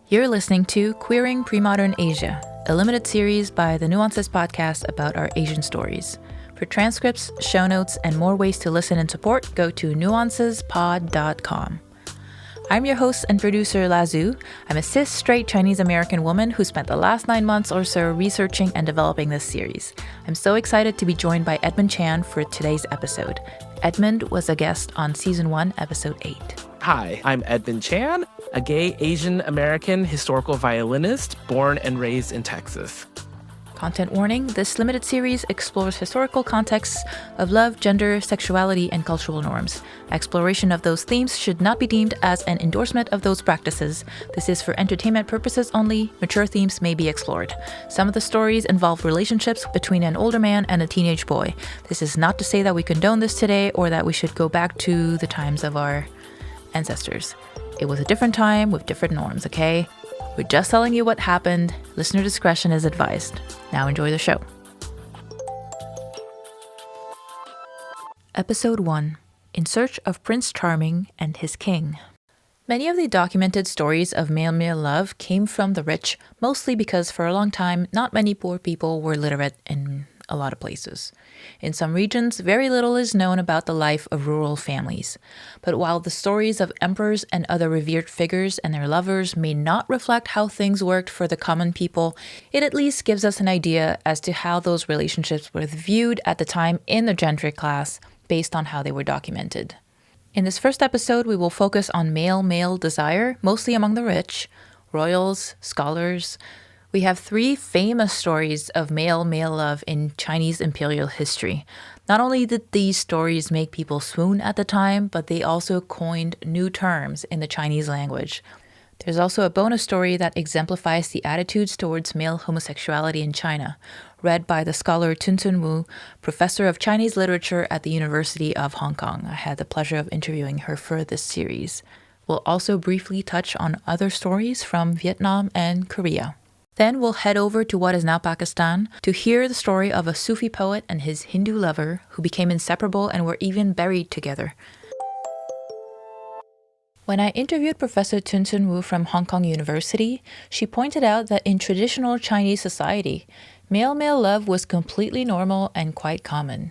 You're listening to Queering Premodern Asia, a limited series by the Nuances podcast about our Asian stories. For transcripts, show notes, and more ways to listen and support, go to nuancespod.com. I'm your host and producer, Lazu. I'm a cis, straight Chinese-American woman who spent the last 9 months or so researching and developing this series. I'm so excited to be joined by Edmond Chan for today's episode. Edmond was a guest on Season 1, Episode 8. Hi, I'm Edmond Chan, a gay Asian-American historical violinist born and raised in Texas. Content warning, this limited series explores historical contexts of love, gender, sexuality, and cultural norms. Exploration of those themes should not be deemed as an endorsement of those practices. This is for entertainment purposes only. Mature themes may be explored. Some of the stories involve relationships between an older man and a teenage boy. This is not to say that we condone this today or that we should go back to the times of our ancestors. It was a different time with different norms, okay? We're just telling you what happened. Listener discretion is advised. Now enjoy the show. Episode 1. In Search of Prince Charming and His King. Many of the documented stories of male-male love came from the rich, mostly because for a long time, not many poor people were literate in a lot of places. In some regions, very little is known about the life of rural families. But while the stories of emperors and other revered figures and their lovers may not reflect how things worked for the common people, it at least gives us an idea as to how those relationships were viewed at the time in the gentry class based on how they were documented. In this first episode, we will focus on male-male desire, mostly among the rich, royals, scholars. We have 3 famous stories of male-male love in Chinese imperial history. Not only did these stories make people swoon at the time, but they also coined new terms in the Chinese language. There's also a bonus story that exemplifies the attitudes towards male homosexuality in China, read by the scholar Tun Wu, professor of Chinese literature at the University of Hong Kong. I had the pleasure of interviewing her for this series. We'll also briefly touch on other stories from Vietnam and Korea. Then we'll head over to what is now Pakistan to hear the story of a Sufi poet and his Hindu lover who became inseparable and were even buried together. When I interviewed Professor Tun Wu from Hong Kong University, she pointed out that in traditional Chinese society, male-male love was completely normal and quite common.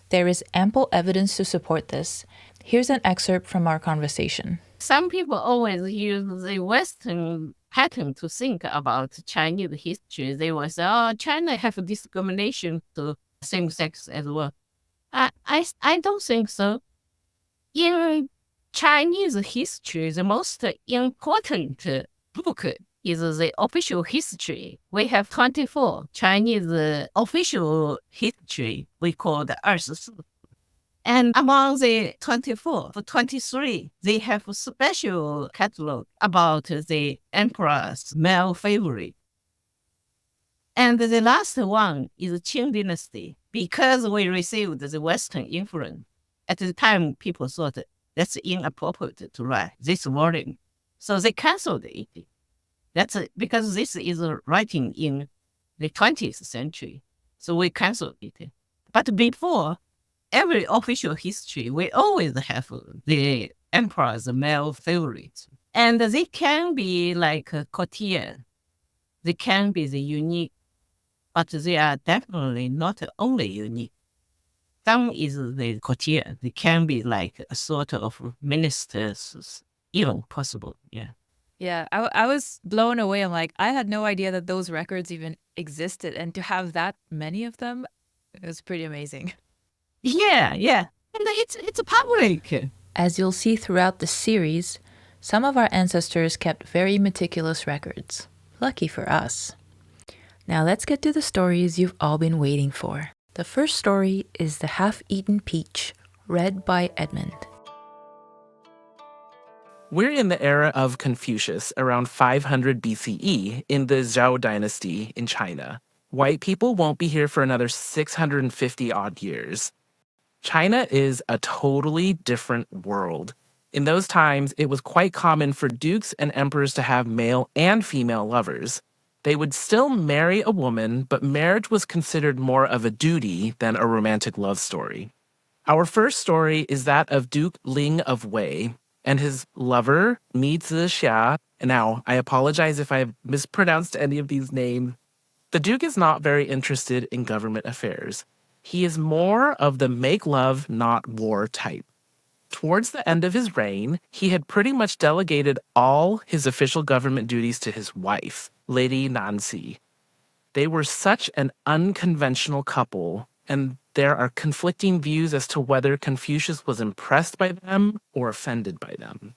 There is ample evidence to support this. Here's an excerpt from our conversation. Some people always use the Western pattern to think about Chinese history. They will say, oh, China have discrimination to same sex as well. I don't think so. In Chinese history, the most important book is the official history. We have 24 Chinese official history we call the 24. And among the 24, 23, they have a special catalog about the emperor's male favorite. And the last one is Qing dynasty. Because we received the Western influence, at the time people thought that's inappropriate to write this volume. So they canceled it. That's because this is writing in the 20th century. So we canceled it. But before, every official history, we always have the emperor's male favorites. And they can be like a courtier. They can be the unique, but they are definitely not only unique. Some is the courtier. They can be like a sort of ministers, even possible, yeah. Yeah, I was blown away. I'm like, I had no idea that those records even existed. And to have that many of them, it was pretty amazing. Yeah. And it's public. As you'll see throughout the series, some of our ancestors kept very meticulous records. Lucky for us. Now let's get to the stories you've all been waiting for. The first story is The Half-Eaten Peach, read by Edmond. We're in the era of Confucius, around 500 BCE, in the Zhou dynasty in China. White people won't be here for another 650-odd years. China is a totally different world. In those times, it was quite common for dukes and emperors to have male and female lovers. They would still marry a woman, but marriage was considered more of a duty than a romantic love story. Our first story is that of Duke Ling of Wei. and his lover, Shah. And now, I apologize if I've mispronounced any of these names. The Duke is not very interested in government affairs. He is more of the make love, not war type. Towards the end of his reign, he had pretty much delegated all his official government duties to his wife, Lady Nancy. They were such an unconventional couple, and there are conflicting views as to whether Confucius was impressed by them or offended by them.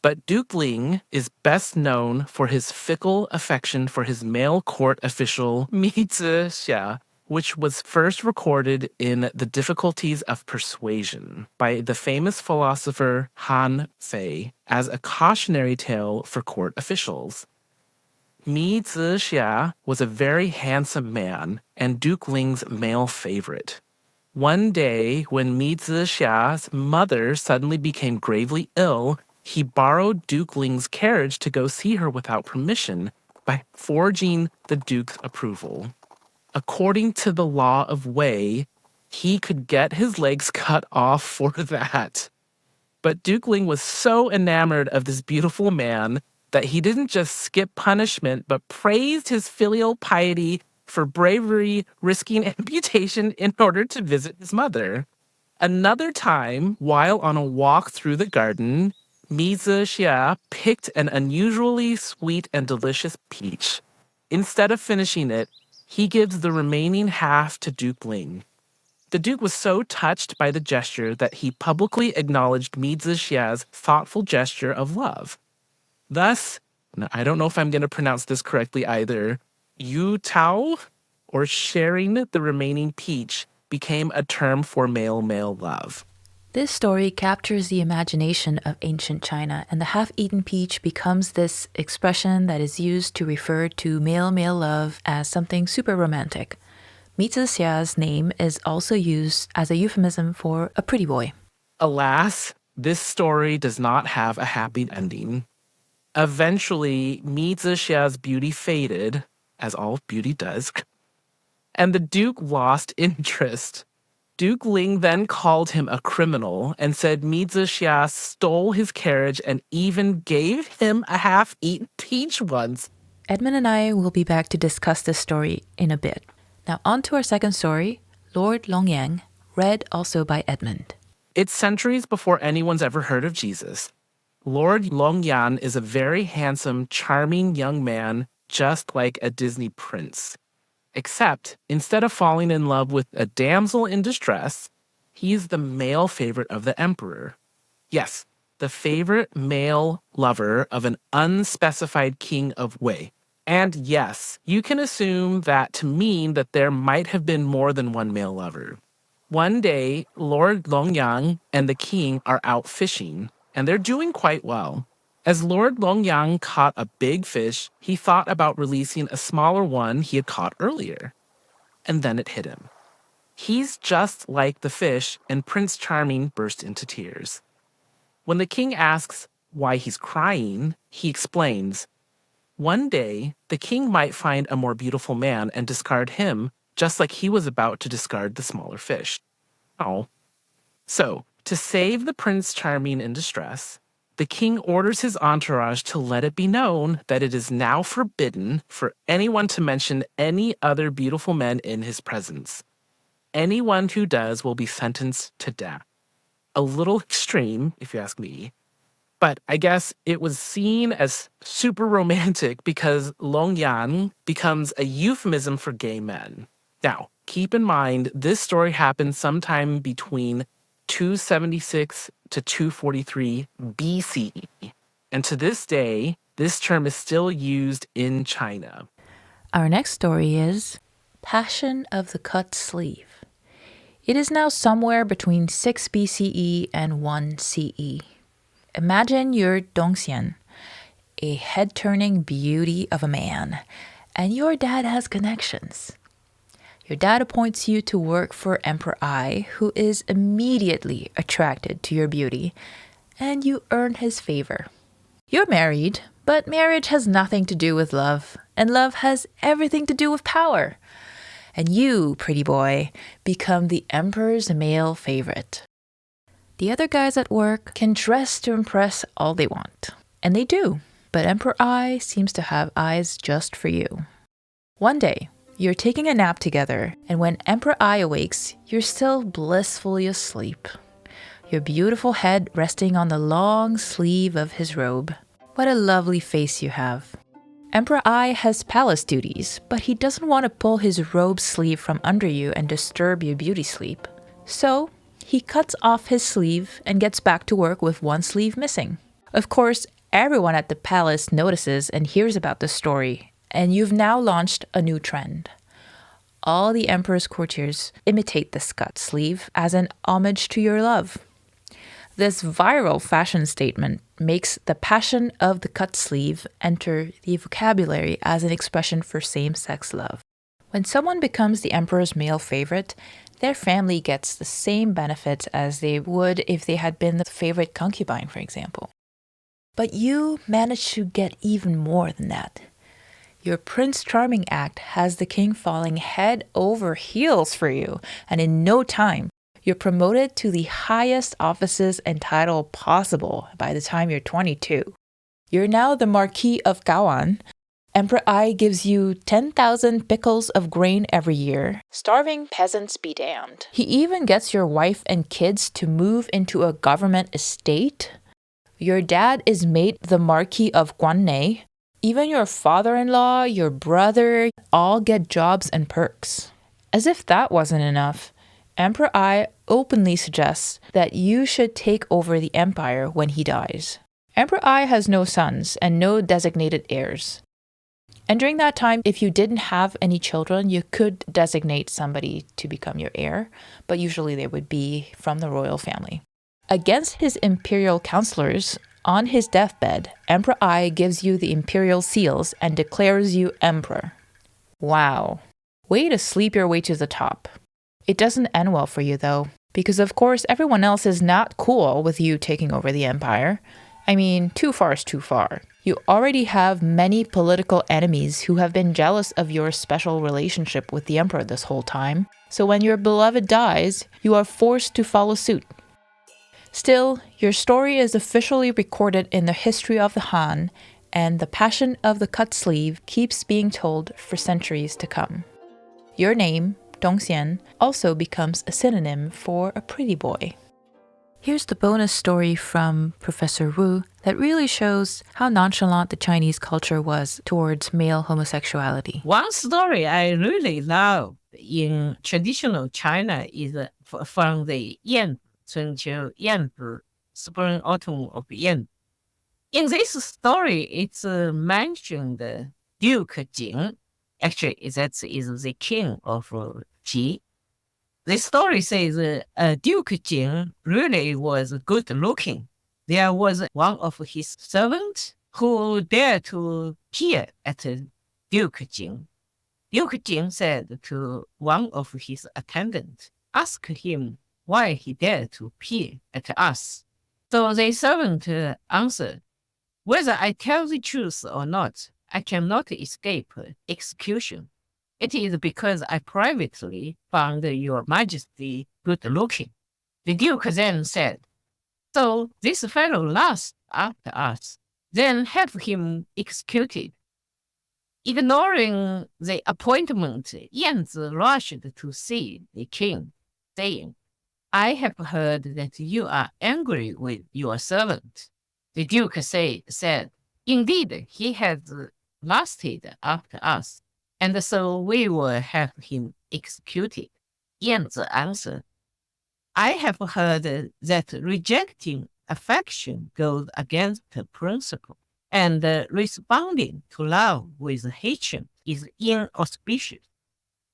But Duke Ling is best known for his fickle affection for his male court official, Shah, which was first recorded in The Difficulties of Persuasion by the famous philosopher Han Fei as a cautionary tale for court officials. Shah was a very handsome man and Duke Ling's male favorite. One day, when Shah's mother suddenly became gravely ill, he borrowed Duke Ling's carriage to go see her without permission by forging the Duke's approval. According to the law of Wei, he could get his legs cut off for that. But Duke Ling was so enamored of this beautiful man that he didn't just skip punishment, but praised his filial piety for bravery, risking amputation in order to visit his mother. Another time, while on a walk through the garden, Shah picked an unusually sweet and delicious peach. Instead of finishing it, he gives the remaining half to Duke Ling. The Duke was so touched by the gesture that he publicly acknowledged Shah's thoughtful gesture of love. Thus, I don't know if I'm going to pronounce this correctly either, Yu Tao, or sharing the remaining peach, became a term for male-male love. This story captures the imagination of ancient China, and the half-eaten peach becomes this expression that is used to refer to male-male love as something super romantic. Xia's name is also used as a euphemism for a pretty boy. Alas, this story does not have a happy ending. Eventually, Xia's beauty faded, as all beauty does, and the Duke lost interest. Duke Ling then called him a criminal and said Xia stole his carriage and even gave him a half-eaten peach once. Edmond and I will be back to discuss this story in a bit. Now on to our second story, Lord Longyang, read also by Edmond. It's centuries before anyone's ever heard of Jesus. Lord Longyang is a very handsome, charming young man, just like a Disney prince. Except, instead of falling in love with a damsel in distress, he's the male favorite of the emperor. Yes, the favorite male lover of an unspecified king of Wei. And yes, you can assume that to mean that there might have been more than one male lover. One day, Lord Longyang and the king are out fishing, and they're doing quite well. As Lord Longyang caught a big fish, he thought about releasing a smaller one he had caught earlier. And then it hit him. He's just like the fish, and Prince Charming burst into tears. When the king asks why he's crying, he explains, one day, the king might find a more beautiful man and discard him, just like he was about to discard the smaller fish. Oh. So, to save the Prince Charming in distress, the king orders his entourage to let it be known that it is now forbidden for anyone to mention any other beautiful men in his presence. Anyone who does will be sentenced to death. A little extreme, if you ask me. But I guess it was seen as super romantic because Longyang becomes a euphemism for gay men. Now, keep in mind, this story happened sometime between 276 to 243 BCE. And to this day, this term is still used in China. Our next story is Passion of the Cut Sleeve. It is now somewhere between 6 BCE and 1 CE. Imagine you're Dongxian, a head-turning beauty of a man, and your dad has connections. Your dad appoints you to work for Emperor Ai, who is immediately attracted to your beauty, and you earn his favor. You're married, but marriage has nothing to do with love, and love has everything to do with power. And you, pretty boy, become the emperor's male favorite. The other guys at work can dress to impress all they want. And they do. But Emperor Ai seems to have eyes just for you. One day, you're taking a nap together, and when Emperor Ai awakes, you're still blissfully asleep. Your beautiful head resting on the long sleeve of his robe. What a lovely face you have. Emperor Ai has palace duties, but he doesn't want to pull his robe sleeve from under you and disturb your beauty sleep. So, he cuts off his sleeve and gets back to work with one sleeve missing. Of course, everyone at the palace notices and hears about the story, and you've now launched a new trend. All the emperor's courtiers imitate this cut sleeve as an homage to your love. This viral fashion statement makes the passion of the cut sleeve enter the vocabulary as an expression for same-sex love. When someone becomes the emperor's male favorite, their family gets the same benefits as they would if they had been the favorite concubine, for example. But you managed to get even more than that. Your Prince Charming act has the king falling head over heels for you, and in no time, you're promoted to the highest offices and title possible by the time you're 22. You're now the Marquis of Gaoan. Emperor Ai gives you 10,000 pickles of grain every year. Starving peasants be damned. He even gets your wife and kids to move into a government estate. Your dad is made the Marquis of Guannei. Even your father-in-law, your brother, all get jobs and perks. As if that wasn't enough, Emperor Ai openly suggests that you should take over the empire when he dies. Emperor Ai has no sons and no designated heirs. And during that time, if you didn't have any children, you could designate somebody to become your heir, but usually they would be from the royal family. Against his imperial counselors, on his deathbed, Emperor Ai gives you the imperial seals and declares you emperor. Wow. Way to sleep your way to the top. It doesn't end well for you though, because of course everyone else is not cool with you taking over the empire. I mean, too far is too far. You already have many political enemies who have been jealous of your special relationship with the emperor this whole time. So when your beloved dies, you are forced to follow suit. Still, your story is officially recorded in the history of the Han, and the passion of the cut sleeve keeps being told for centuries to come. Your name, Dongxian, also becomes a synonym for a pretty boy. Here's the bonus story from Professor Wu that really shows how nonchalant the Chinese culture was towards male homosexuality. One story I really love in traditional China is from the Yan, Chunqiu Yan, spring autumn of Yan. In this story, it's mentioned Duke Jing. Actually, that is the king of Qi. The story says Duke Jing really was good looking. There was one of his servants who dared to peer at Duke Jing. Duke Jing said to one of his attendants, ask him why he dared to peer at us. So the servant answered, whether I tell the truth or not, I cannot escape execution. It is because I privately found your majesty good looking. The duke then said, so this fellow lusts after us, then have him executed. Ignoring the appointment, Yanzi rushed to see the king, saying, I have heard that you are angry with your servant. The duke said, indeed, he has lusted after us, and so we will have him executed. Yanzi answered, I have heard that rejecting affection goes against principle, and responding to love with hatred is inauspicious.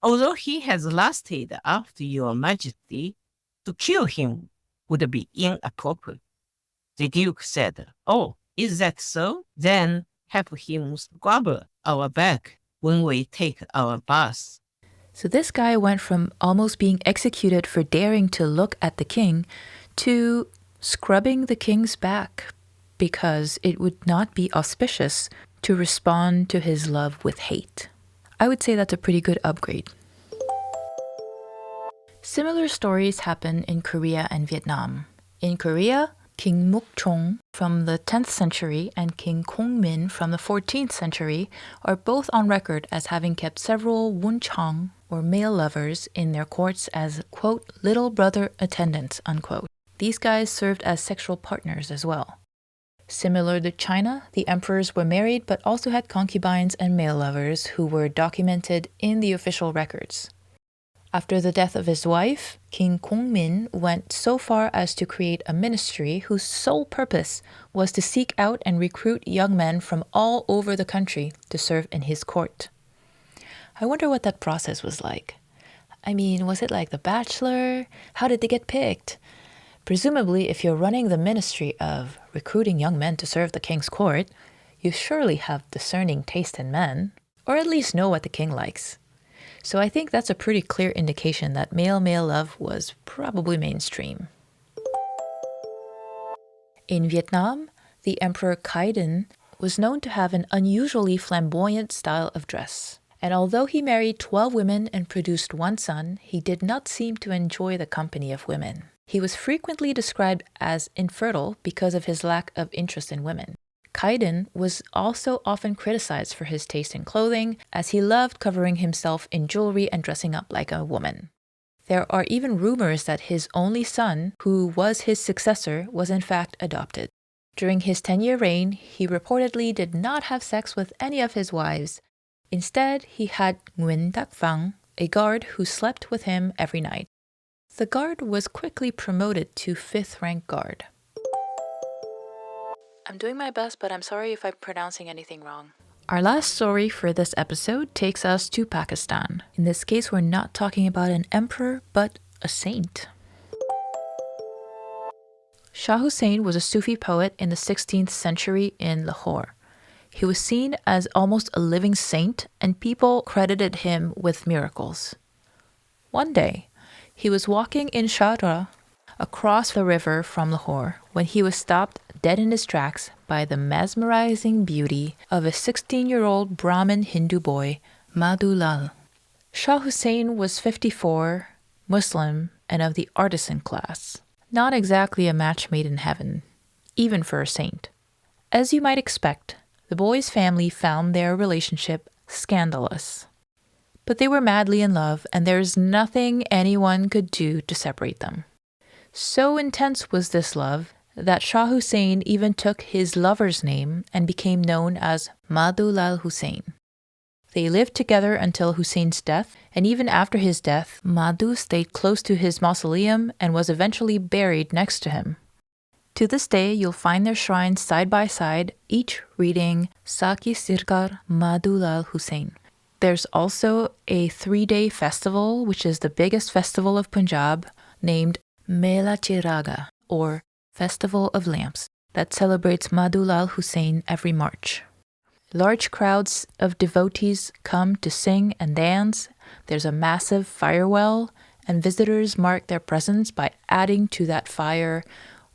Although he has lusted after your majesty, to kill him would be inappropriate. The duke said, oh, is that so? Then have him scrub our back when we take our bath. So this guy went from almost being executed for daring to look at the king to scrubbing the king's back because it would not be auspicious to respond to his love with hate. I would say that's a pretty good upgrade. Similar stories happen in Korea and Vietnam. In Korea, King Mokjong from the 10th century and King Gongmin from the 14th century are both on record as having kept several wunchang, or male lovers, in their courts as, quote, little brother attendants, unquote. These guys served as sexual partners as well. Similar to China, the emperors were married but also had concubines and male lovers who were documented in the official records. After the death of his wife, King Gongmin went so far as to create a ministry whose sole purpose was to seek out and recruit young men from all over the country to serve in his court. I wonder what that process was like. I mean, was it like The Bachelor? How did they get picked? Presumably, if you're running the ministry of recruiting young men to serve the king's court, you surely have discerning taste in men, or at least know what the king likes. So I think that's a pretty clear indication that male-male love was probably mainstream. In Vietnam, the Emperor Khai was known to have an unusually flamboyant style of dress. And although he married 12 women and produced one son, he did not seem to enjoy the company of women. He was frequently described as infertile because of his lack of interest in women. Khai was also often criticized for his taste in clothing, as he loved covering himself in jewelry and dressing up like a woman. There are even rumors that his only son, who was his successor, was in fact adopted. During his 10-year reign, he reportedly did not have sex with any of his wives. Instead, he had Nguyen Dak Phang, a guard who slept with him every night. The guard was quickly promoted to 5th rank guard. I'm doing my best, but I'm sorry if I'm pronouncing anything wrong. Our last story for this episode takes us to Pakistan. In this case, we're not talking about an emperor, but a saint. Shah Hussain was a Sufi poet in the 16th century in Lahore. He was seen as almost a living saint, and people credited him with miracles. One day, he was walking in Shahra across the river from Lahore when he was stopped dead in his tracks by the mesmerizing beauty of a 16-year-old Brahmin Hindu boy, Madhu Laal. Shah Hussain was 54, Muslim, and of the artisan class. Not exactly a match made in heaven, even for a saint. As you might expect, the boy's family found their relationship scandalous. But they were madly in love, and there's nothing anyone could do to separate them. So intense was this love that Shah Hussain even took his lover's name and became known as Madhu Laal Hussain. They lived together until Hussein's death, and even after his death, Madhu stayed close to his mausoleum and was eventually buried next to him. To this day, you'll find their shrines side by side, each reading Saki Sirkar Madhu Laal Hussain. There's also a 3-day festival, which is the biggest festival of Punjab, named Mela Chiraga, or Festival of Lamps, that celebrates Madhu Laal Hussain every March. Large crowds of devotees come to sing and dance. There's a massive fire well, and visitors mark their presence by adding to that fire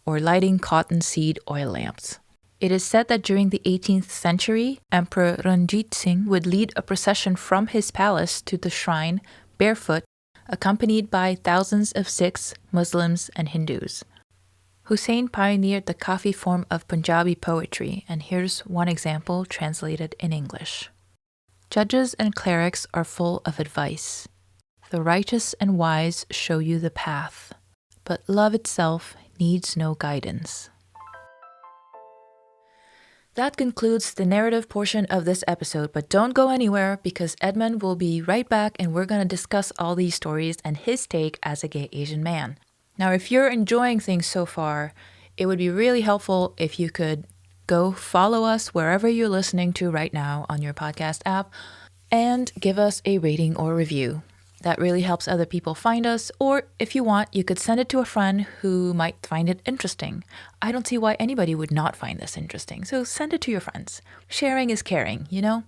or lighting cottonseed oil lamps. It is said that during the 18th century, Emperor Ranjit Singh would lead a procession from his palace to the shrine barefoot, accompanied by thousands of Sikhs, Muslims, and Hindus. Hussain pioneered the Kafi form of Punjabi poetry, and here's one example translated in English. Judges and clerics are full of advice. The righteous and wise show you the path, but love itself needs no guidance. That concludes the narrative portion of this episode, but don't go anywhere because Edmond will be right back and we're going to discuss all these stories and his take as a gay Asian man. Now, if you're enjoying things so far, it would be really helpful if you could go follow us wherever you're listening to right now on your podcast app and give us a rating or review. That really helps other people find us, or if you want, you could send it to a friend who might find it interesting. I don't see why anybody would not find this interesting, so send it to your friends. Sharing is caring, you know?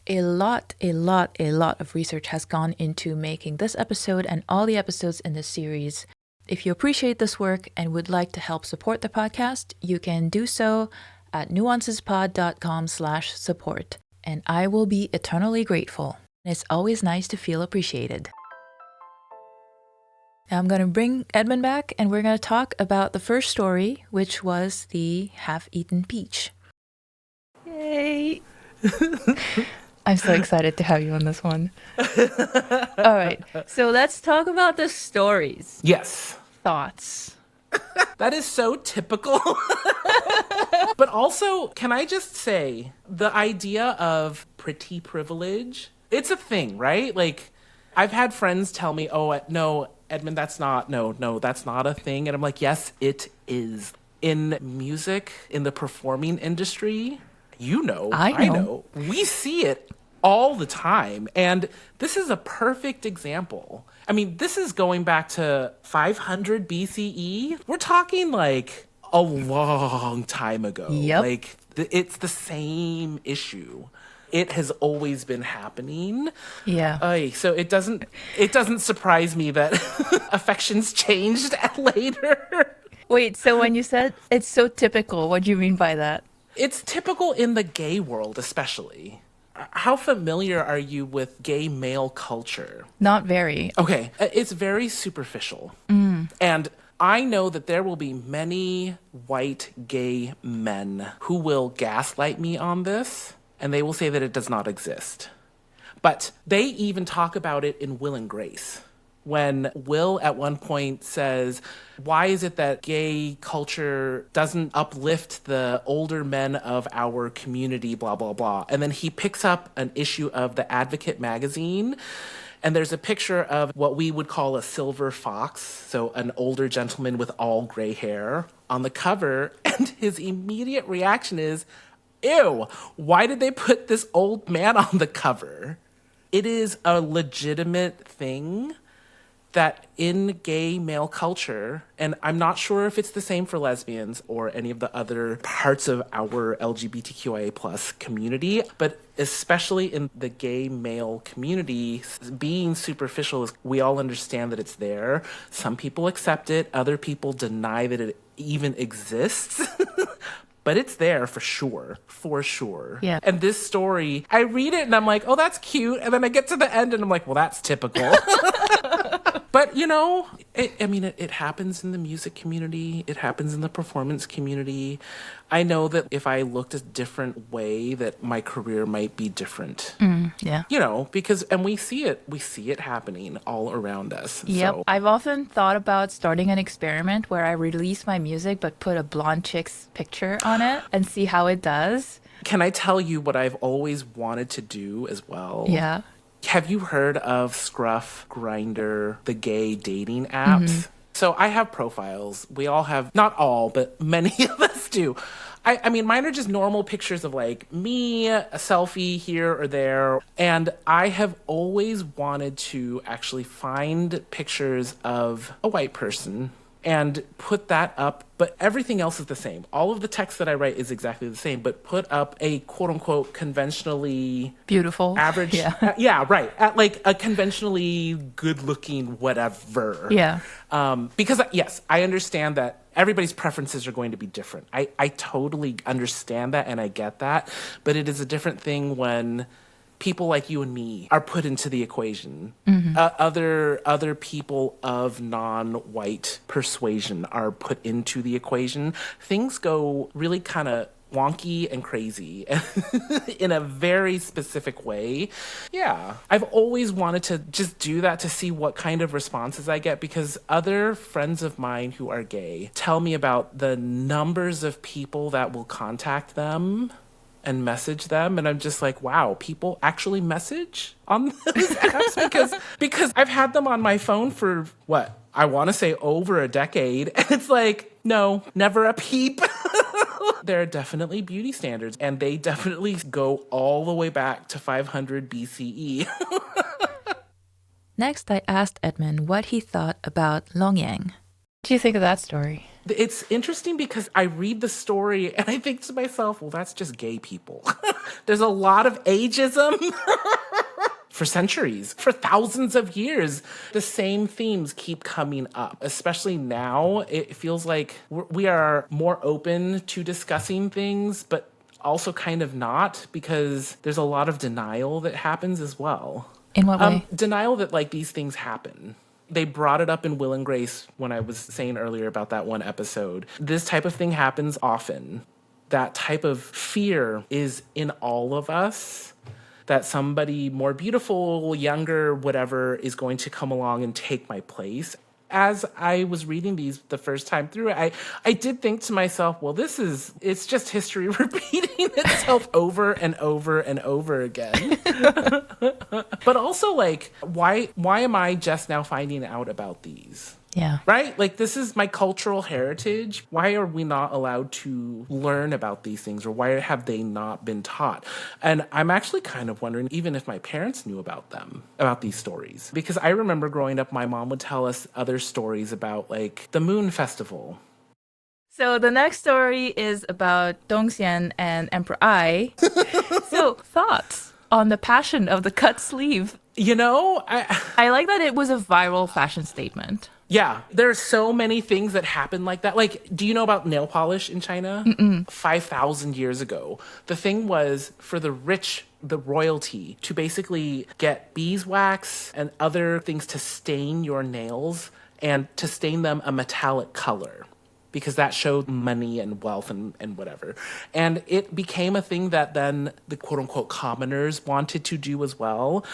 A lot of research has gone into making this episode and all the episodes in this series. If you appreciate this work and would like to help support the podcast, you can do so at nuancespod.com/support, and I will be eternally grateful. It's always nice to feel appreciated. Now I'm going to bring Edmond back and we're going to talk about the first story, which was the half-eaten peach. Yay! I'm so excited to have you on this one. All right, so let's talk about the stories. Yes. Thoughts? That is so typical. But also, can I just say, the idea of pretty privilege, it's a thing, right? Like, I've had friends tell me, oh, no, Edmond, that's not a thing. And I'm like, yes, it is. In music, in the performing industry, I know, we see it all the time. And this is a perfect example. I mean, this is going back to 500 BCE. We're talking like a long time ago. Yep. Like, it's the same issue. It has always been happening. Yeah. So it doesn't surprise me that affections changed later. Wait, so when you said it's so typical, what do you mean by that? It's typical in the gay world, especially. How familiar are you with gay male culture? Not very. Okay, it's very superficial. And I know that there will be many white gay men who will gaslight me on this, and they will say that it does not exist. But they even talk about it in Will and Grace. When Will at one point says, why is it that gay culture doesn't uplift the older men of our community, blah, blah, blah. And then he picks up an issue of the Advocate magazine, and there's a picture of what we would call a silver fox, so an older gentleman with all gray hair on the cover, and his immediate reaction is, ew, why did they put this old man on the cover? It is a legitimate thing that in gay male culture, and I'm not sure if it's the same for lesbians or any of the other parts of our LGBTQIA plus community, but especially in the gay male community, being superficial is, we all understand that it's there. Some people accept it, other people deny that it even exists. But it's there for sure. Yeah. And this story, I read it and I'm like, oh, that's cute. And then I get to the end and I'm like, well, that's typical. But, it happens in the music community. It happens in the performance community. I know that if I looked a different way, that my career might be different. Yeah. And we see it happening all around us. Yep. So. I've often thought about starting an experiment where I release my music but put a blonde chick's picture on it and see how it does. Can I tell you what I've always wanted to do as well? Yeah. Have you heard of Scruff, Grindr, the gay dating apps? So I have profiles. We all have, not all, but many of us do. I mean, mine are just normal pictures of like me, a selfie here or there. And I have always wanted to actually find pictures of a white person and put that up, but everything else is the same. All of the text that I write is exactly the same, but put up a quote-unquote conventionally beautiful average, right, at like a conventionally good-looking whatever. Yeah. Because yes, I understand that everybody's preferences are going to be different. I totally understand that and I get that, but it is a different thing when people like you and me are put into the equation. Other people of non-white persuasion are put into the equation. Things go really kind of wonky and crazy in a very specific way. Yeah, I've always wanted to just do that to see what kind of responses I get, because other friends of mine who are gay tell me about the numbers of people that will contact them and message them, and I'm just like, wow, people actually message on those apps because I've had them on my phone for what I want to say over a decade, and it's like, no, never a peep. There are definitely beauty standards, and they definitely go all the way back to 500 BCE. Next, I asked Edmond what he thought about Longyang. What do you think of that story? It's interesting because I read the story and I think to myself, well, that's just gay people. There's a lot of ageism. For centuries, for thousands of years, the same themes keep coming up. Especially now, it feels like we are more open to discussing things, but also kind of not, because there's a lot of denial that happens as well. In what way? Denial that like these things happen. They brought it up in Will and Grace when I was saying earlier about that one episode. This type of thing happens often. That type of fear is in all of us, that somebody more beautiful, younger, whatever, is going to come along and take my place. As I was reading these the first time through it, I did think to myself, well, it's just history repeating itself over and over and over again. But also, like, why am I just now finding out about these? Yeah. Right? Like, this is my cultural heritage. Why are we not allowed to learn about these things, or why have they not been taught? And I'm actually kind of wondering even if my parents knew about them, about these stories. Because I remember growing up, my mom would tell us other stories about, like, the Moon Festival. So the next story is about Dongxian and Emperor Ai. So thoughts on the passion of the cut sleeve? You know, I like that it was a viral fashion statement. Yeah, there's so many things that happen like that. Like, do you know about nail polish in China? 5,000 years ago. The thing was for the rich, the royalty, to basically get beeswax and other things to stain your nails and to stain them a metallic color, because that showed money and wealth and whatever. And it became a thing that then the quote-unquote commoners wanted to do as well.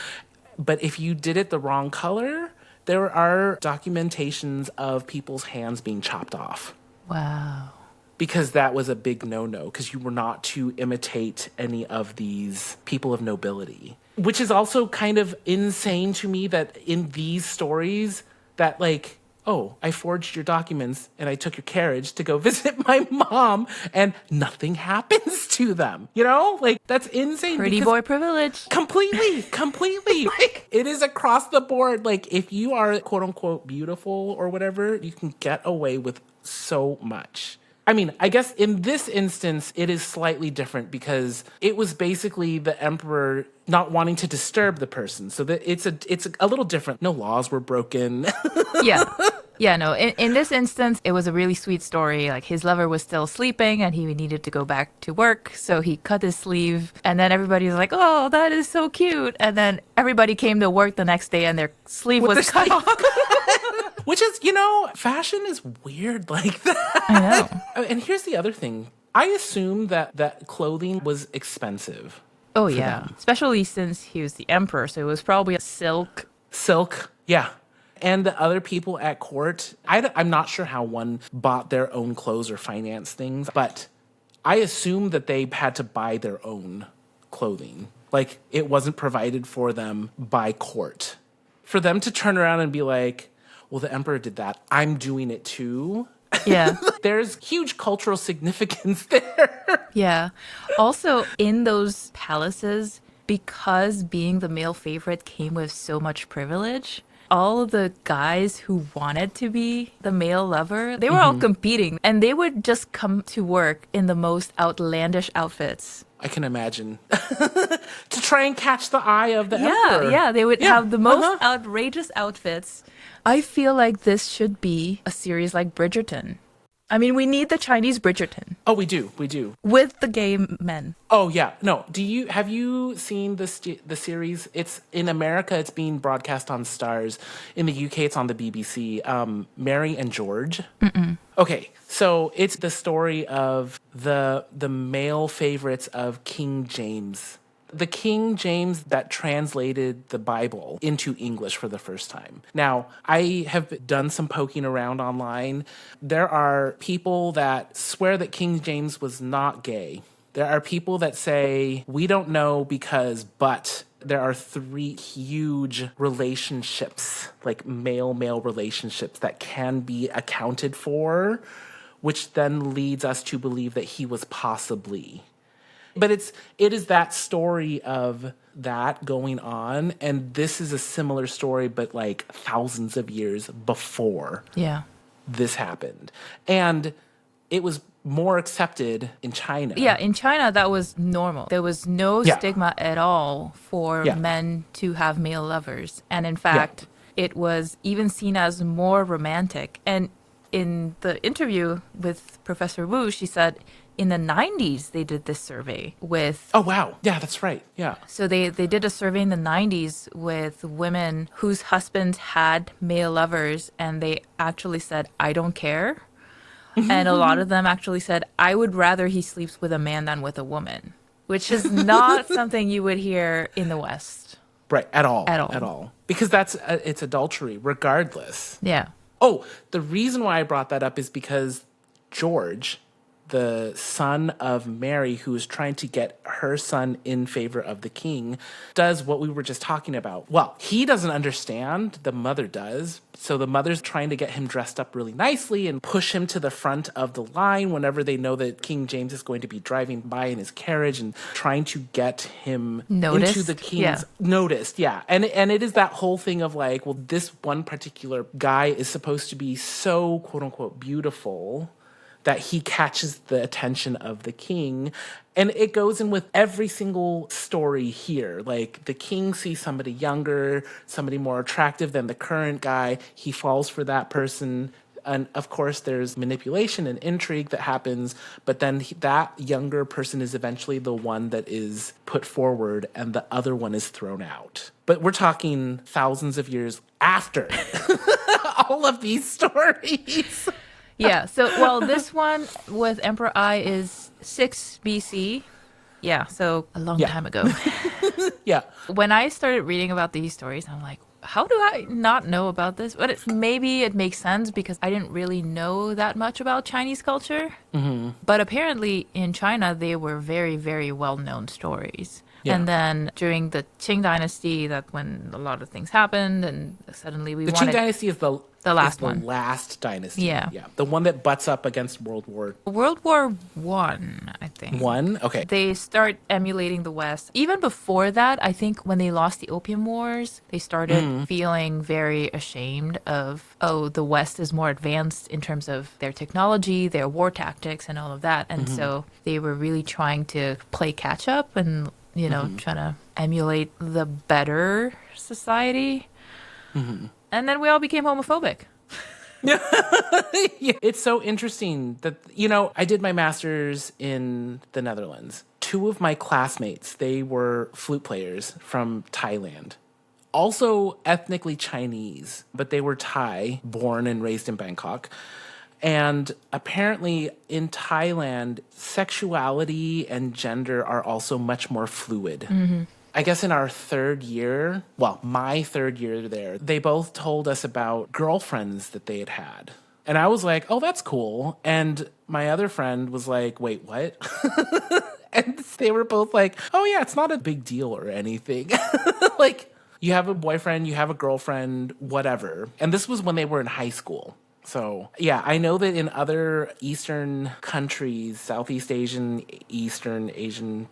But if you did it the wrong color, there are documentations of people's hands being chopped off. Wow. Because that was a big no-no, because you were not to imitate any of these people of nobility. Which is also kind of insane to me that in these stories that, like, oh, I forged your documents and I took your carriage to go visit my mom and nothing happens to them. You know? Like, that's insane. Pretty boy privilege. Completely. Like, it is across the board. Like, if you are quote unquote beautiful or whatever, you can get away with so much. I mean, I guess in this instance, it is slightly different because it was basically the emperor not wanting to disturb the person. So that it's a little different. No laws were broken. Yeah, no. In this instance, it was a really sweet story. Like, his lover was still sleeping and he needed to go back to work. So he cut his sleeve. And then everybody was like, oh, that is so cute. And then everybody came to work the next day and their sleeve was cut off. Which is, you know, fashion is weird like that. I know. And here's the other thing. I assume that clothing was expensive. Oh, yeah. Them. Especially since he was the emperor. So it was probably a silk. Silk, yeah. And the other people at court, I'm not sure how one bought their own clothes or financed things, but I assume that they had to buy their own clothing. Like, it wasn't provided for them by court. For them to turn around and be like, well, the emperor did that, I'm doing it too. Yeah. There's huge cultural significance there. Yeah. Also, in those palaces, because being the male favorite came with so much privilege, all of the guys who wanted to be the male lover, they were all competing, and they would just come to work in the most outlandish outfits. I can imagine. To try and catch the eye of the emperor. Yeah, they would have the most outrageous outfits. I feel like this should be a series like Bridgerton. I mean, we need the Chinese Bridgerton. Oh, we do. With the gay men. Oh, yeah. No, have you seen the series? It's in America, it's being broadcast on Stars. In the UK, it's on the BBC. Mary and George. Okay, so it's the story of the male favorites of King James. The King James that translated the Bible into English for the first time. Now, I have done some poking around online. There are people that swear that King James was not gay. There are people that say, we don't know but there are 3 huge relationships, like male-male relationships that can be accounted for, which then leads us to believe that he was possibly. But it is that story of that going on, and this is a similar story, but like thousands of years before this happened. And it was more accepted in China. Yeah, in China, that was normal. There was no stigma at all for men to have male lovers. And in fact, it was even seen as more romantic. And in the interview with Professor Wu, she said, in the 90s, they did this survey with. Oh, wow. Yeah, that's right. Yeah. So they did a survey in the 90s with women whose husbands had male lovers, and they actually said, I don't care. And a lot of them actually said, I would rather he sleeps with a man than with a woman, which is not something you would hear in the West. Right. At all. At all. At all. Because it's adultery, regardless. Yeah. Oh, the reason why I brought that up is because George, the son of Mary, who is trying to get her son in favor of the king, does what we were just talking about. Well, he doesn't understand. The mother does. So the mother's trying to get him dressed up really nicely and push him to the front of the line whenever they know that King James is going to be driving by in his carriage, and trying to get him Noticed? into the king's noticed. Yeah. And it is that whole thing of like, well, this one particular guy is supposed to be so quote unquote beautiful that he catches the attention of the king. And it goes in with every single story here. Like, the king sees somebody younger, somebody more attractive than the current guy. He falls for that person. And of course, there's manipulation and intrigue that happens. But then that younger person is eventually the one that is put forward, and the other one is thrown out. But we're talking thousands of years after all of these stories. Yeah. So, well, this one with Emperor Ai is 6 BC. Yeah. So a long time ago. Yeah. When I started reading about these stories, I'm like, how do I not know about this? But maybe it makes sense because I didn't really know that much about Chinese culture. Mm-hmm. But apparently in China, they were very, very well-known stories. Yeah. And then during the Qing dynasty, that's when a lot of things happened, and suddenly the Qing dynasty is the last one. The last dynasty. Yeah. The one that butts up against World War One, I think. One? Okay. They start emulating the West. Even before that, I think when they lost the Opium Wars, they started feeling very ashamed of, the West is more advanced in terms of their technology, their war tactics, and all of that. And so they were really trying to play catch up and, trying to emulate the better society. Mm-hmm. And then we all became homophobic. Yeah. It's so interesting that, I did my master's in the Netherlands. 2 of my classmates, they were flute players from Thailand. Also ethnically Chinese, but they were Thai, born and raised in Bangkok. And apparently in Thailand, sexuality and gender are also much more fluid. Mm-hmm. I guess in our third year, my third year there, they both told us about girlfriends that they had had. And I was like, oh, that's cool. And my other friend was like, wait, what? And they were both like, oh, yeah, it's not a big deal or anything. Like, you have a boyfriend, you have a girlfriend, whatever. And this was when they were in high school. So, yeah, I know that in other Eastern countries, Southeast Asian, Eastern Asian,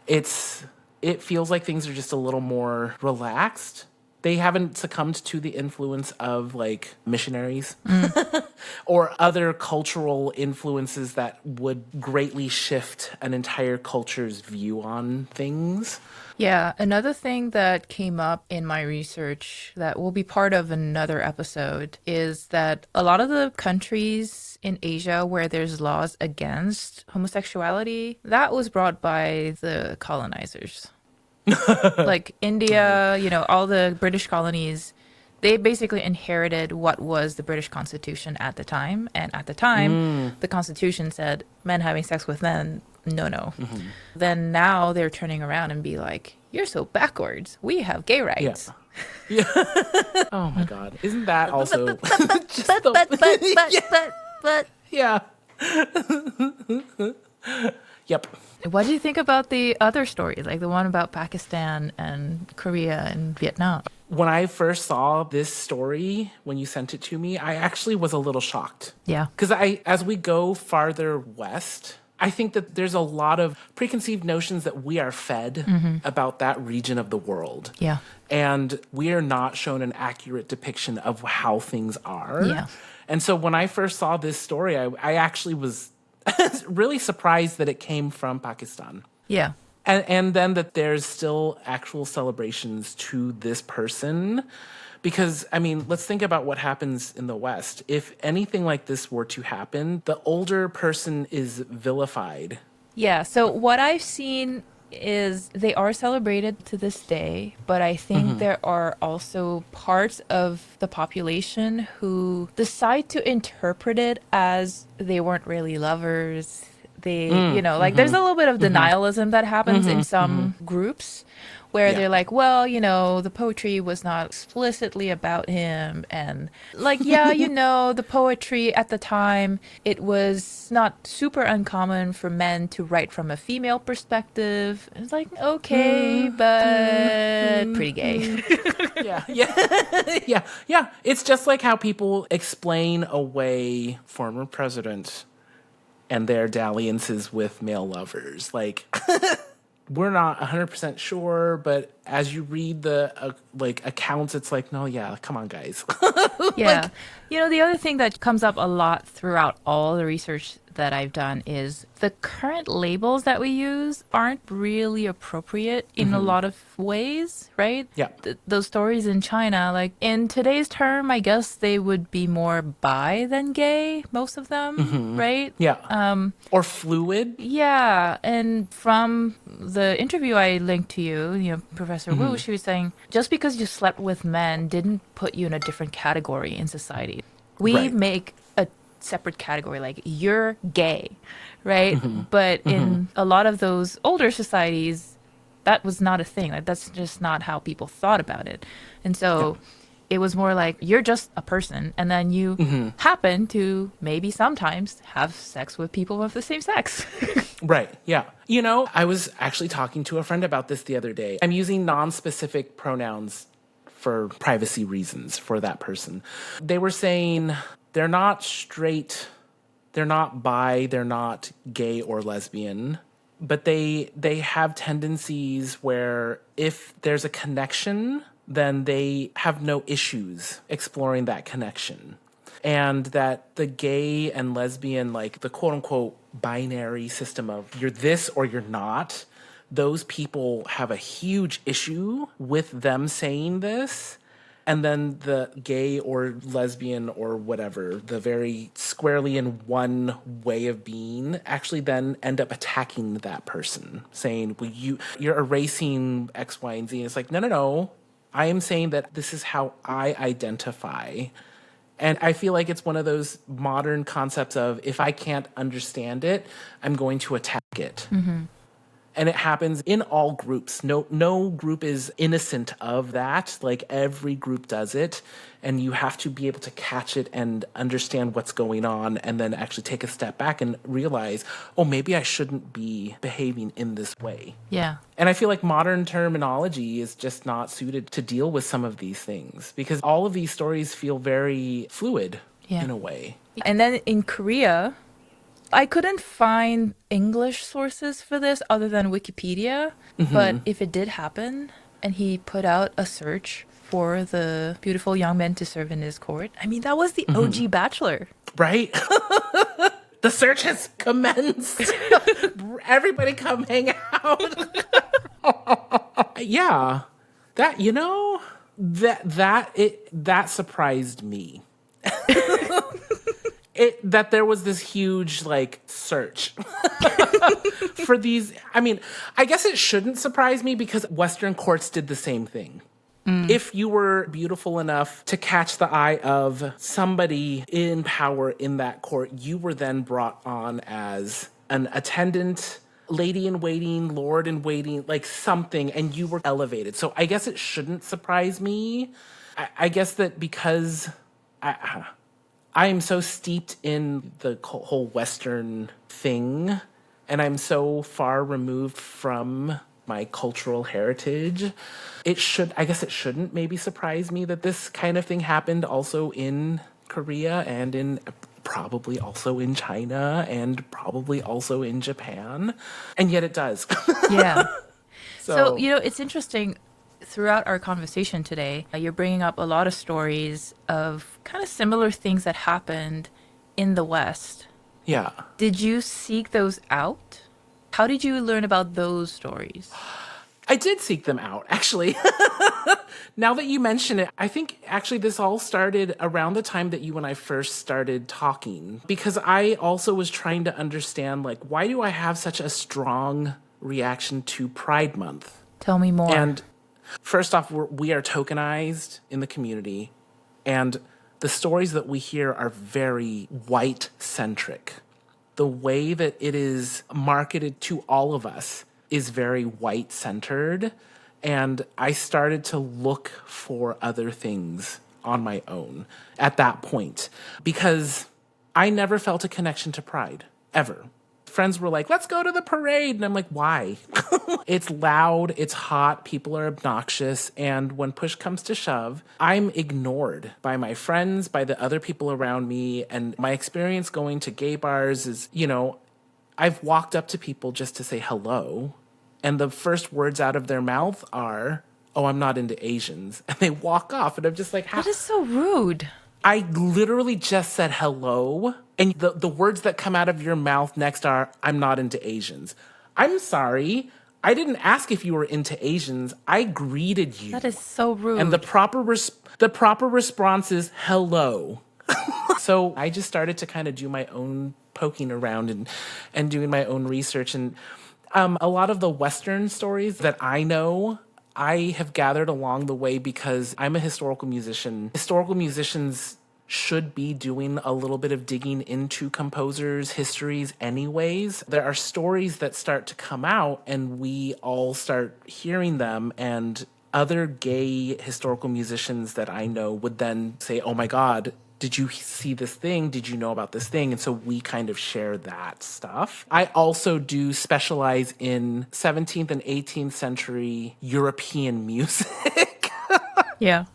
it feels like things are just a little more relaxed. They haven't succumbed to the influence of, like, missionaries or other cultural influences that would greatly shift an entire culture's view on things. Yeah, another thing that came up in my research that will be part of another episode is that a lot of the countries in Asia where there's laws against homosexuality, that was brought by the colonizers. Like India, all the British colonies, they basically inherited what was the British Constitution at the time. And at the time, the Constitution said men having sex with men, no. Mm-hmm. Then now they're turning around and be like, you're so backwards. We have gay rights. Yeah. Oh my God. Isn't that also but yeah. Yep. What do you think about the other stories, like the one about Pakistan and Korea and Vietnam? When I first saw this story, when you sent it to me, I actually was a little shocked. Yeah. Because as we go farther west, I think that there's a lot of preconceived notions that we are fed about that region of the world. Yeah. And we are not shown an accurate depiction of how things are. Yeah. And so when I first saw this story, I actually was really surprised that it came from Pakistan. Yeah. And then that there's still actual celebrations to this person. Because, I mean, let's think about what happens in the West. If anything like this were to happen, the older person is vilified. Yeah, so what I've seen is they are celebrated to this day, but I think there are also parts of the population who decide to interpret it as they weren't really lovers. Like there's a little bit of denialism that happens in some groups where Yeah. they're like, well, the poetry was not explicitly about him. And like, yeah, the poetry at the time, it was not super uncommon for men to write from a female perspective. It's like, okay, but pretty gay. Yeah, yeah. It's just like how people explain away former presidents and their dalliances with male lovers. Like, we're not 100% sure, but as you read the accounts, it's like, no, yeah, come on, guys. Yeah. The other thing that comes up a lot throughout all the research that I've done is the current labels that we use aren't really appropriate in a lot of ways, right? Yeah. Those stories in China, like in today's term, I guess they would be more bi than gay, most of them, right? Yeah. Or fluid. Yeah, and from the interview I linked to you, Professor Wu, she was saying, just because you slept with men didn't put you in a different category in society. We Right. make a separate category, like you're gay, right? But in a lot of those older societies, that was not a thing. Like that's just not how people thought about it. And so it was more like you're just a person, and then you happen to maybe sometimes have sex with people of the same sex. Right, yeah. I was actually talking to a friend about this the other day. I'm using non-specific pronouns for privacy reasons for that person. They were saying they're not straight, they're not bi, they're not gay or lesbian, but they have tendencies where if there's a connection, then they have no issues exploring that connection. And that the gay and lesbian, like the quote unquote binary system of you're this or you're not, those people have a huge issue with them saying this. And then the gay or lesbian or whatever, the very squarely in one way of being, actually then end up attacking that person, saying, well, you're erasing X, Y, and Z. And it's like, no. I am saying that this is how I identify. And I feel like it's one of those modern concepts of if I can't understand it, I'm going to attack it. And it happens in all groups. No group is innocent of that. Like every group does it. And you have to be able to catch it and understand what's going on and then actually take a step back and realize, oh, maybe I shouldn't be behaving in this way. Yeah. And I feel like modern terminology is just not suited to deal with some of these things because all of these stories feel very fluid in a way. And then in Korea, I couldn't find English sources for this other than Wikipedia, but if it did happen and he put out a search for the beautiful young men to serve in his court, I mean, that was the OG Bachelor. Right? The search has commenced. Everybody come hang out. Yeah. That surprised me. That there was this huge search for these. I mean, I guess it shouldn't surprise me because Western courts did the same thing. If you were beautiful enough to catch the eye of somebody in power in that court, you were then brought on as an attendant, lady in waiting, lord in waiting, like something, and you were elevated. So I guess it shouldn't surprise me. I guess that because I am so steeped in the whole Western thing, and I'm so far removed from my cultural heritage, I guess it shouldn't maybe surprise me that this kind of thing happened also in Korea and in probably also in China and probably also in Japan. And yet it does. Yeah. So, it's interesting. Throughout our conversation today, you're bringing up a lot of stories of kind of similar things that happened in the West. Yeah. Did you seek those out? How did you learn about those stories? I did seek them out, actually. Now that you mention it, I think actually this all started around the time that you and I first started talking, because I also was trying to understand, like, why do I have such a strong reaction to Pride Month? Tell me more. And first off, we are tokenized in the community, and the stories that we hear are very white-centric. The way that it is marketed to all of us is very white-centered, and I started to look for other things on my own at that point, because I never felt a connection to Pride, ever. Friends were like, let's go to the parade. And I'm like, why? It's loud, it's hot, people are obnoxious. And when push comes to shove, I'm ignored by my friends, by the other people around me. And my experience going to gay bars is, I've walked up to people just to say hello. And the first words out of their mouth are, oh, I'm not into Asians. And they walk off. And I'm just like, That is so rude. I literally just said hello, and the words that come out of your mouth next are, I'm not into Asians. I'm sorry. I didn't ask if you were into Asians. I greeted you. That is so rude. And the proper response is hello. So I just started to kind of do my own poking around and doing my own research. And a lot of the Western stories that I know, I have gathered along the way because I'm a historical musician. Historical musicians should be doing a little bit of digging into composers' histories anyways. There are stories that start to come out and we all start hearing them, and other gay historical musicians that I know would then say, oh my God, did you see this thing? Did you know about this thing? And so we kind of share that stuff. I also do specialize in 17th and 18th century European music. Yeah.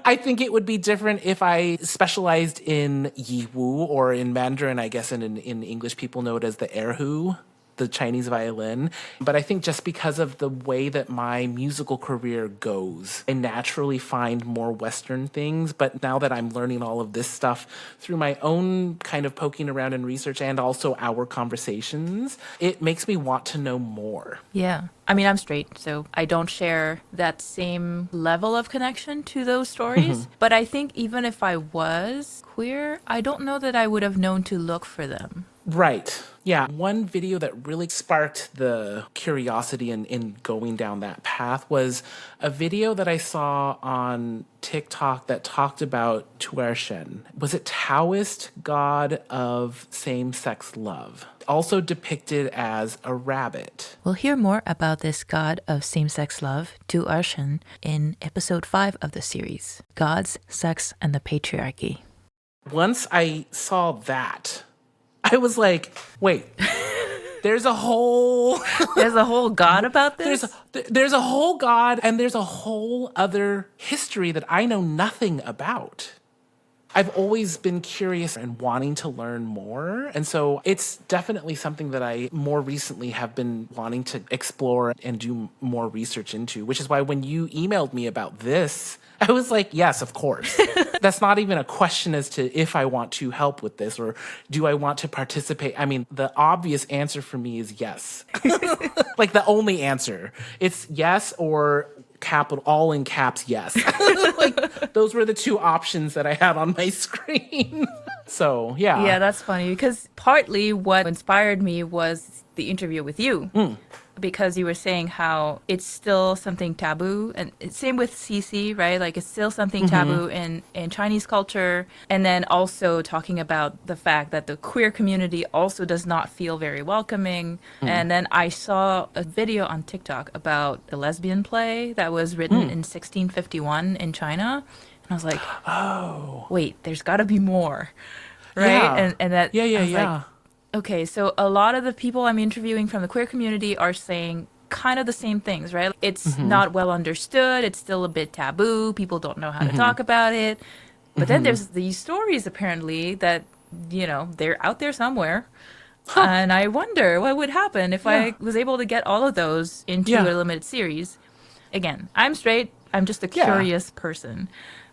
I think it would be different if I specialized in Yiwu, or in Mandarin, I guess in English people know it as the erhu, the Chinese violin. But I think just because of the way that my musical career goes, I naturally find more Western things. But now that I'm learning all of this stuff through my own kind of poking around and research, and also our conversations, it makes me want to know more. Yeah. I mean, I'm straight, so I don't share that same level of connection to those stories. But I think even if I was queer, I don't know that I would have known to look for them. Right. Yeah. One video that really sparked the curiosity in going down that path was a video that I saw on TikTok that talked about Tuershen. Was it Taoist god of same-sex love? Also depicted as a rabbit. We'll hear more about this god of same-sex love, Tuershen, in episode 5 of the series, Gods, Sex, and the Patriarchy. Once I saw that, I was like, wait, there's a whole god about this? There's a whole god, and there's a whole other history that I know nothing about. I've always been curious and wanting to learn more. And so it's definitely something that I more recently have been wanting to explore and do more research into, which is why when you emailed me about this, I was like, yes, of course. That's not even a question as to if I want to help with this or do I want to participate. I mean, the obvious answer for me is yes. Like the only answer. It's yes or capital, all in caps, yes. Like those were the two options that I had on my screen. So, yeah. Yeah, that's funny because partly what inspired me was the interview with you. Because you were saying how it's still something taboo, and same with CC, right? Like it's still something taboo in Chinese culture. And then also talking about the fact that the queer community also does not feel very welcoming. And then I saw a video on TikTok about the lesbian play that was written in 1651 in China. And I was like, oh, wait, there's got to be more, right? Yeah. And that, yeah. like, okay, so a lot of the people I'm interviewing from the queer community are saying kind of the same things, right? It's not well understood. It's still a bit taboo. People don't know how to talk about it. But then there's these stories, apparently, that, they're out there somewhere. And I wonder what would happen if I was able to get all of those into a limited series. Again, I'm straight. I'm just a curious person.